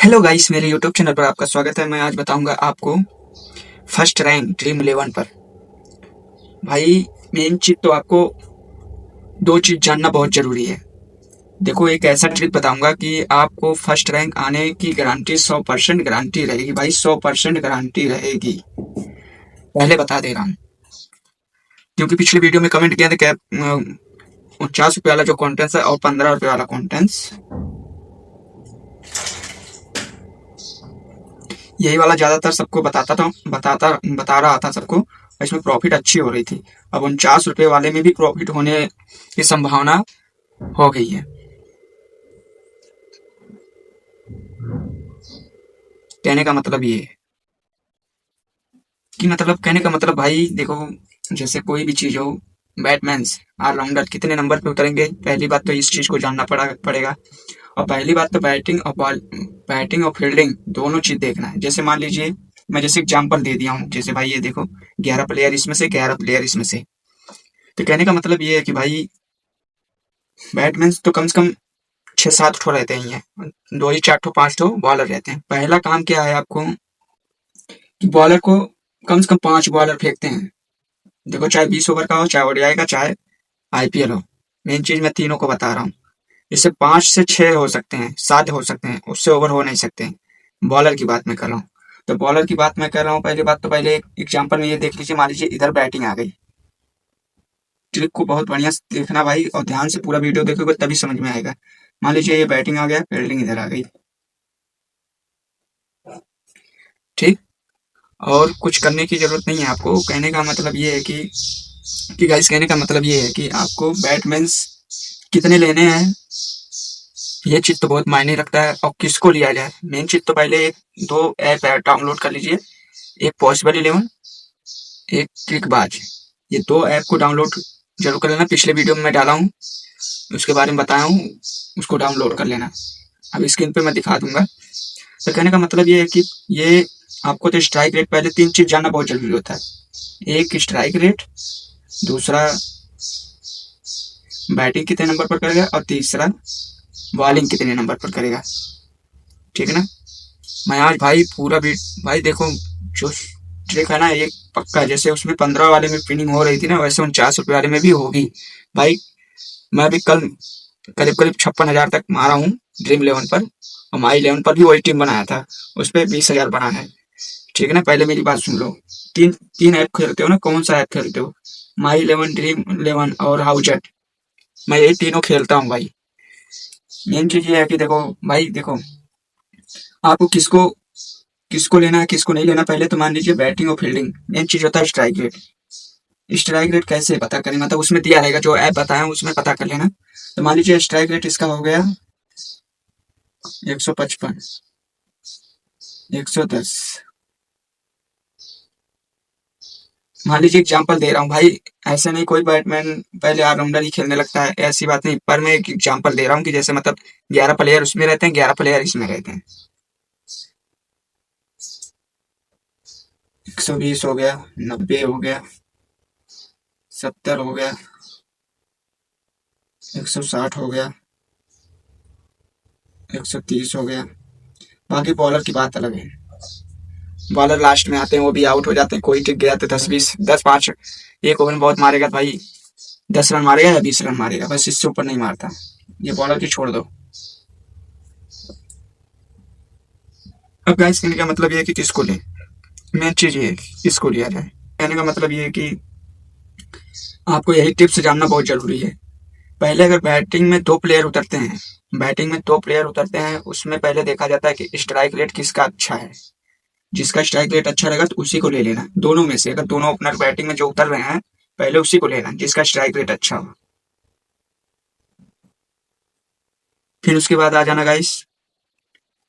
Hello guys, मेरे YouTube channel पर आपका स्वागत है। मैं आज बताऊंगा आपको फर्स्ट रैंक ड्रीम 11 पर। भाई मेन चीज तो आपको दो चीज जानना बहुत जरूरी है। देखो, एक ऐसा ट्रिक बताऊंगा कि आपको फर्स्ट रैंक आने की गारंटी 100% गारंटी रहेगी। भाई 100% गारंटी रहेगी, पहले बता दे रहा हूँ। क्योंकि पिछले वीडियो में कमेंट किया था कि 49 रुपये वाला जो कॉन्टेंट्स है और 15 रुपये वाला कॉन्टेंट्स, यही वाला ज्यादातर सबको बता रहा था सबको। इसमें प्रॉफिट अच्छी हो रही थी। अब 49 रुपये वाले में भी प्रॉफिट होने की संभावना हो गई है। कहने का मतलब ये है कहने का मतलब भाई देखो, जैसे कोई भी चीज हो, बैटमैन्स ऑलराउंडर कितने नंबर पे उतरेंगे, पहली बात तो इस चीज को जानना पड़ेगा। और पहली बात तो बैटिंग और फील्डिंग दोनों चीज देखना है। जैसे मान लीजिए, मैं जैसे एग्जांपल दे दिया हूँ, जैसे भाई ये देखो, 11 प्लेयर इसमें से, 11 प्लेयर इसमें से। तो कहने का मतलब ये है कि भाई बैटमैन तो कम से कम 6-7 ठो रहते ही हैं, 2 ही 4 ठो 5 ठो बॉलर रहते हैं। पहला काम क्या है आपको कि बॉलर को कम से कम 5 बॉलर फेंकते हैं। देखो, चाहे 20 ओवर का हो, चाहे ओडीआई का, चाहे आईपीएल हो। मेन चीज मैं तीनों को बता रहा हूँ। इससे 5 से 6 हो सकते हैं, 7 हो सकते हैं, उससे ओवर हो नहीं सकते। बॉलर की बात मैं कर रहा हूँ। तो बॉलर की बात मैं कर रहा हूँ, पहली बात तो पहले एक एग्जाम्पल में ये देख लीजिए। मान लीजिए इधर बैटिंग आ गई। ट्रिक को बहुत बढ़िया से देखना भाई, और ध्यान से पूरा वीडियो देखोगे तभी समझ में आएगा। मान लीजिए ये बैटिंग आ गया, फील्डिंग इधर आ गई, ठीक। और कुछ करने की जरूरत नहीं है आपको। कहने का मतलब ये है कि गाइस, कहने का मतलब ये है कि आपको बैटमैन्स कितने लेने हैं, ये चीज तो बहुत मायने रखता है। और किसको लिया जाए, मेन चीज तो पहले एक दो ऐप डाउनलोड कर लीजिए। एक पॉसिबल 11, एक ट्रिकबाज। ये 2 ऐप को डाउनलोड जरूर कर लेना। पिछले वीडियो में मैं डाला हूँ, उसके बारे में बताया हूँ, उसको डाउनलोड कर लेना। अब स्क्रीन पे मैं दिखा दूंगा। तो कहने का मतलब ये है कि ये आपको तो स्ट्राइक रेट, पहले 3 चीज जानना बहुत जरूरी होता है। एक स्ट्राइक रेट, दूसरा बैटिंग कितने नंबर पर करेगा, और तीसरा बॉलिंग कितने नंबर पर करेगा, ठीक है ना। मैं आज भाई पूरा भाई देखो, जो ट्रिक है ना, एक पक्का, जैसे उसमें 15 वाले में पिनिंग हो रही थी ना, वैसे 49 रुपये वाले में भी होगी भाई। मैं भी कल करीब करीब 56,000 तक मारा हूँ ड्रीम 11 पर। और माई 11 पर भी वही टीम बनाया था, उस पर 20,000 बना है, ठीक है ना। पहले मेरी बात सुन लो। तीन तीन ऐप खेलते हो ना, कौन सा ऐप खेलते हो? माई 11, ड्रीम 11 और हाउजेट। मैं ये तीनों खेलता हूँ भाई। मेन चीज ये है कि देखो भाई, देखो आपको किसको किसको लेना है, किसको नहीं लेना। पहले तो मान लीजिए बैटिंग और फील्डिंग, मेन चीज होता है स्ट्राइक रेट। स्ट्राइक रेट कैसे पता करें, मतलब उसमें दिया रहेगा, जो ऐप बताया उसमें पता कर लेना। तो मान लीजिए स्ट्राइक रेट इसका हो गया 155, 110। मान लीजिए एग्जांपल दे रहा हूँ भाई, ऐसे नहीं कोई बैटमैन पहले ऑलराउंडर ही खेलने लगता है, ऐसी बात नहीं। पर मैं एक एग्जांपल दे रहा हूँ कि जैसे मतलब 11 प्लेयर उसमें रहते हैं, 11 प्लेयर इसमें रहते हैं। 120 हो गया, 90 हो गया, 70 हो गया, 160 हो गया, 130 हो गया। बाकी बॉलर की बात अलग है। बॉलर लास्ट में आते हैं, वो भी आउट हो जाते हैं। कोई टिक गया तो 10-20, 10-5 एक ओवर में बहुत मारेगा तो भाई 10 रन मारेगा या 20 रन मारेगा, बस इससे ऊपर नहीं मारता। ये बॉलर की छोड़ दो। अब गाइस, कहने का मतलब ये है कि किसको लें। मेन चीज ये है कि किसको लिया जाए। कहने का मतलब ये है कि आपको यही टिप्स जानना बहुत जरूरी है। पहले अगर बैटिंग में 2 प्लेयर उतरते हैं, उसमें पहले देखा जाता है कि स्ट्राइक रेट किसका अच्छा है। जिसका स्ट्राइक रेट अच्छा रहेगा तो उसी को ले लेना। दोनों में से अगर दोनों ओपनर बैटिंग में जो उतर रहे हैं, पहले उसी को लेना जिसका स्ट्राइक रेट अच्छा हो। फिर उसके बाद आ जाना गाइस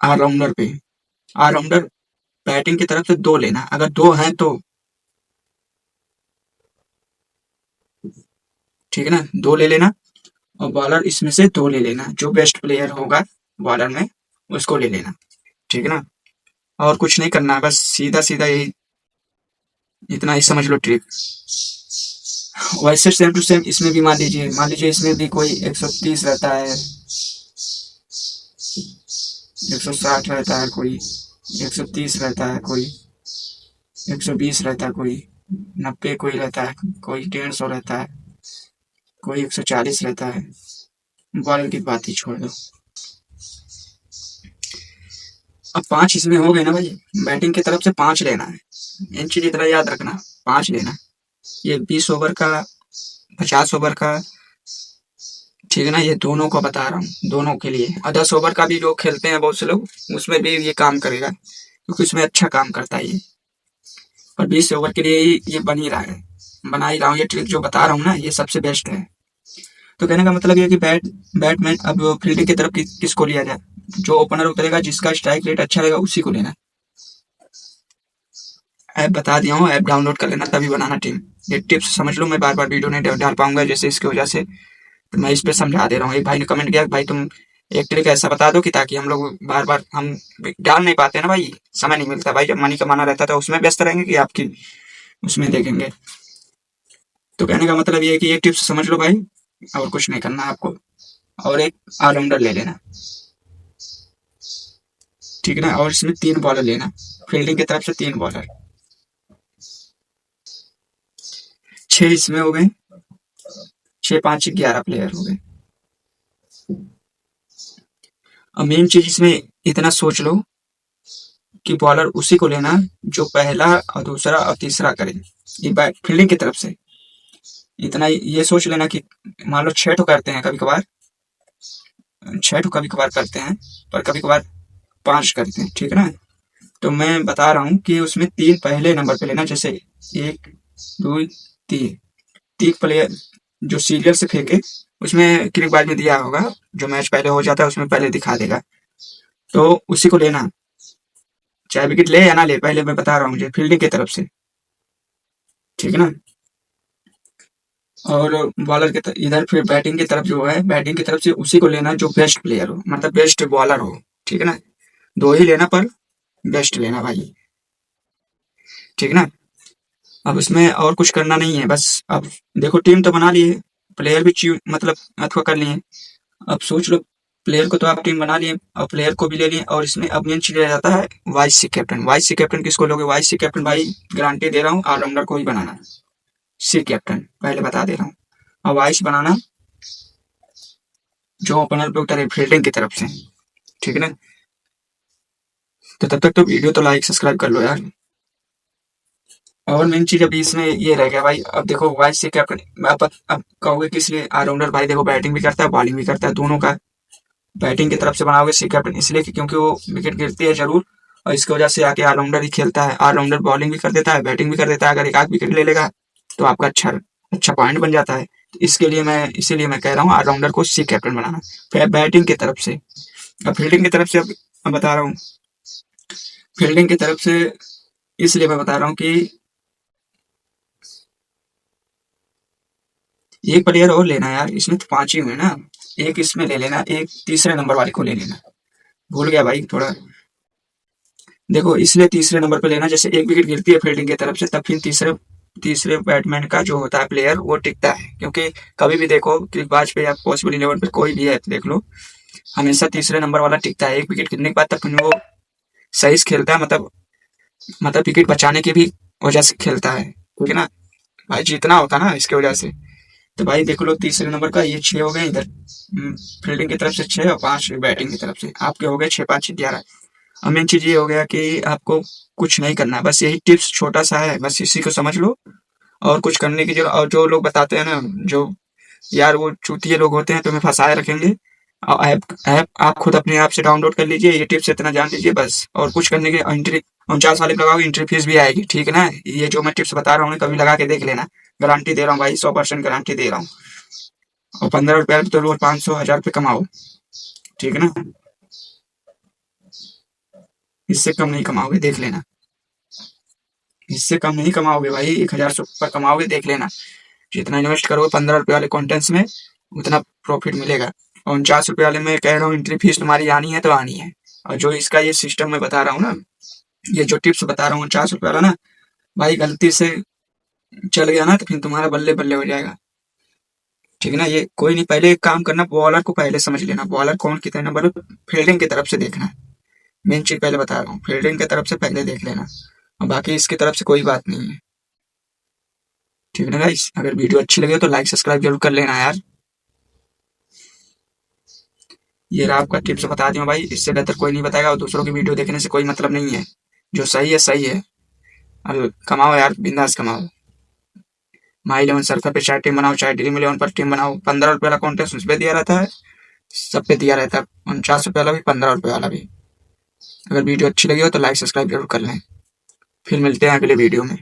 ऑलराउंडर पे। ऑलराउंडर बैटिंग की तरफ से 2 लेना, अगर 2 हैं तो, ठीक है ना, 2 ले लेना। और बॉलर इसमें से 2 ले लेना, जो बेस्ट प्लेयर होगा बॉलर में उसको ले लेना, ठीक है ना। और कुछ नहीं करना, बस सीधा सीधा यही, इतना ही समझ लो ट्रिक। वैसे सेम टू सेम इसमें भी मान लीजिए इसमें भी कोई 130 रहता है, 160 रहता है कोई, 130 रहता है कोई, 120 रहता है कोई, 90 कोई रहता है, कोई 150 रहता है, कोई 140 रहता है। बॉलर की बात ही छोड़ दो। अब 5 इसमें हो गए ना भाई, बैटिंग की तरफ से 5 लेना है, इन चीज इतना याद रखना, 5 लेना। ये 20 ओवर का, 50 ओवर का, ठीक है ना, ये दोनों को बता रहा हूँ, दोनों के लिए। और 10 ओवर का भी लोग खेलते हैं बहुत से लोग, उसमें भी ये काम करेगा क्योंकि उसमें अच्छा काम करता है ये। पर 20 ओवर के लिए ये बन ही रहा है, बना ही रहा हूँ। ये ट्रिक जो बता रहा हूँ ना, ये सबसे बेस्ट है। तो कहने का मतलब ये कि बैटमैन अब फील्डिंग की तरफ किसको लिया जाए, जो ओपनर उतरेगा, जिसका स्ट्राइक रेट अच्छा रहेगा उसी को लेना। ऐप बता दिया हूँ, ऐप डाउनलोड कर लेना तभी बनाना टीम। ये टिप्स समझ लो, मैं बार बार वीडियो नहीं डाल पाऊंगा जैसे इसकी वजह से, तो मैं इस पे समझा दे रहा हूँ। एक भाई ने कमेंट किया भाई तुम एक ट्रिक ऐसा बता दो कि ताकि हम लोग बार बार हम डाल नहीं पाते ना भाई, समय नहीं मिलता भाई, जब मनी कमाना रहता था उसमें व्यस्त रहेंगे कि आपकी उसमें देखेंगे। तो कहने का मतलब ये है कि ये टिप्स समझ लो भाई, और कुछ नहीं करना आपको। और एक ऑलराउंडर ले लेना, ठीक है ना, और इसमें 3 बॉलर लेना, फील्डिंग की तरफ से 3 बॉलर। 6 इसमें हो गए, 6 5 11 प्लेयर हो गए। अब मेन चीज इसमें इतना सोच लो कि बॉलर उसी को लेना जो पहला और दूसरा और तीसरा करे, ये फील्डिंग की तरफ से। इतना ये सोच लेना कि मान लो 6 ठो करते हैं कभी कभार, 6 ठो कभी कभार करते हैं, पर कभी कभार 5 करते हैं, ठीक है ना। तो मैं बता रहा हूँ कि उसमें 3 पहले नंबर पे लेना, जैसे 1 2 3, 3 प्लेयर जो सीरियल से फेंके, उसमें क्रिक बाज में दिया होगा, जो मैच पहले हो जाता है उसमें पहले दिखा देगा, तो उसी को लेना, चाहे विकेट ले या ना ले, पहले मैं बता रहा हूँ मुझे फील्डिंग की तरफ से, ठीक है ना। और बॉलर के इधर फिर बैटिंग की तरफ जो है, बैटिंग की तरफ से उसी को लेना जो बेस्ट प्लेयर हो, मतलब बेस्ट बॉलर हो, ठीक है ना। 2 ही लेना पर बेस्ट लेना भाई, ठीक है ना। अब इसमें और कुछ करना नहीं है, बस अब देखो टीम तो बना लिए, प्लेयर भी मतलब अथवा कर लिए। अब सोच लो, प्लेयर को तो आप टीम बना लिए और प्लेयर को भी ले लिए, और इसमें अब मेन चीज जाता है वाइस सी कैप्टन। वाइस सी कैप्टन किसको लोगे? वाइस सी कैप्टन भाई गारंटी दे रहा हूँ ऑलराउंडर को ही बनाना, सी कैप्टन पहले बता दे रहा हूँ। और वाइस बनाना जो ओपनर पे उतरे फील्डिंग की तरफ से, ठीक है ना। तो तब तक तो वीडियो तो लाइक सब्सक्राइब कर लो यार। और मेन चीज अभी इसमें ये रह गया भाई, अब देखो वाइस सी कैप्टन, अब कहोगे कि इसलिए ऑलराउंडर भाई देखो बैटिंग भी करता है बॉलिंग भी करता है, दोनों का बैटिंग की तरफ से बनाओगे सी कैप्टन, इसलिए कि क्योंकि वो विकेट गिरती है जरूर, और इसकी वजह से आके ऑलराउंडर ही खेलता है, ऑलराउंडर बॉलिंग भी कर देता है बैटिंग भी कर देता है, अगर एक आध विकेट ले लेगा तो आपका अच्छा अच्छा पॉइंट बन जाता है। तो इसके लिए मैं इसीलिए मैं कह रहा हूँ ऑलराउंडर को सी कैप्टन बनाना, फिर बैटिंग की तरफ से। अब फील्डिंग की तरफ से अब बता रहा हूँ, फील्डिंग की तरफ से इसलिए मैं बता रहा हूँ कि एक प्लेयर और लेना यार, इसमें तो 5 ही हुए ना, एक इसमें ले लेना, एक तीसरे नंबर वाले को ले लेना, भूल गया भाई थोड़ा। देखो इसलिए तीसरे नंबर पे लेना, जैसे एक विकेट गिरती है फील्डिंग की तरफ से तब फिर तीसरे तीसरे बैट्समैन का जो होता है प्लेयर वो टिकता है, क्योंकि कभी भी देखो क्रिकबाज पे या पॉसिबल 11 पे कोई भी है देख लो, हमेशा तीसरे नंबर वाला टिकता है। एक विकेट गिरने के बाद तब फिर वो सही से खेलता है, मतलब विकेट बचाने की भी वजह से खेलता है, ठीक है ना भाई, जीतना होता है ना इसकी वजह से। तो भाई देख लो तीसरे नंबर का ये 6 हो गए इधर फील्डिंग की तरफ से 6 और 5 बैटिंग की तरफ से, आपके हो गए 6 5 11। अब मेन चीज ये हो गया कि आपको कुछ नहीं करना, बस यही टिप्स छोटा सा है, बस इसी को समझ लो, और कुछ करने की जरूरत। और जो लोग बताते हैं ना, जो यार वो चूतिए लोग होते हैं तुम्हें फंसाए रखेंगे, और ऐप ऐप आप खुद अपने आप से डाउनलोड कर लीजिए, ये टिप्स इतना जान लीजिए बस, और कुछ करने के एंट्री 49 वाले लगाओगे एंट्री फीस भी आएगी, ठीक है ना। ये जो मैं टिप्स बता रहा हूँ कभी लगा के देख लेना, गारंटी दे रहा हूँ भाई, 100% गारंटी दे रहा हूँ। और 15 रुपया तो रोज 500 1000 रुपये कमाओ, ठीक है ना, इससे कम नहीं कमाओगे देख लेना, इससे कम नहीं कमाओगे भाई, 1000 रुपये कमाओगे देख लेना। जितना इन्वेस्ट करोगे 15 रुपये वाले कॉन्टेंट्स में उतना प्रॉफिट मिलेगा। और 49 रुपये वाले में कह रहा हूँ एंट्री फीस तुम्हारी आनी है तो आनी है। और जो इसका ये सिस्टम मैं बता रहा हूँ ना, ये जो टिप्स बता रहा हूँ 49 रुपये वाला ना भाई, गलती से चल गया ना तो फिर तुम्हारा बल्ले बल्ले हो जाएगा, ठीक है ना। ये कोई नहीं, पहले एक काम करना, बॉलर को पहले समझ लेना, बॉलर कौन कितने नंबर फील्डिंग की तरफ से देखना, मेन चीज पहले बता रहा हूँ, फील्डिंग की तरफ से पहले देख लेना और बाकी इसकी तरफ से कोई बात नहीं है। ठीक है ना गाइस, अगर वीडियो अच्छी लगे तो लाइक सब्सक्राइब जरूर कर लेना यार। ये रहा आपका टिप्स बता दिया भाई, इससे बेहतर कोई नहीं बताएगा और दूसरों की वीडियो देखने से कोई मतलब नहीं है। जो सही है सही है, और कमाओ यार, बिंदास कमाओ। माई इलेवन सर्फर पे चाहे टीम बनाओ, चाहे ड्रीम इलेवन पर टीम बनाओ। 15 रुपये वाला कॉन्टेस्ट उस पर दिया रहता है, सब पे दिया रहता है। 49 रुपये वाला भी, 15 रुपये वाला भी। अगर वीडियो अच्छी लगी हो तो लाइक सब्सक्राइब जरूर कर लें। फिर मिलते हैं अगले वीडियो में।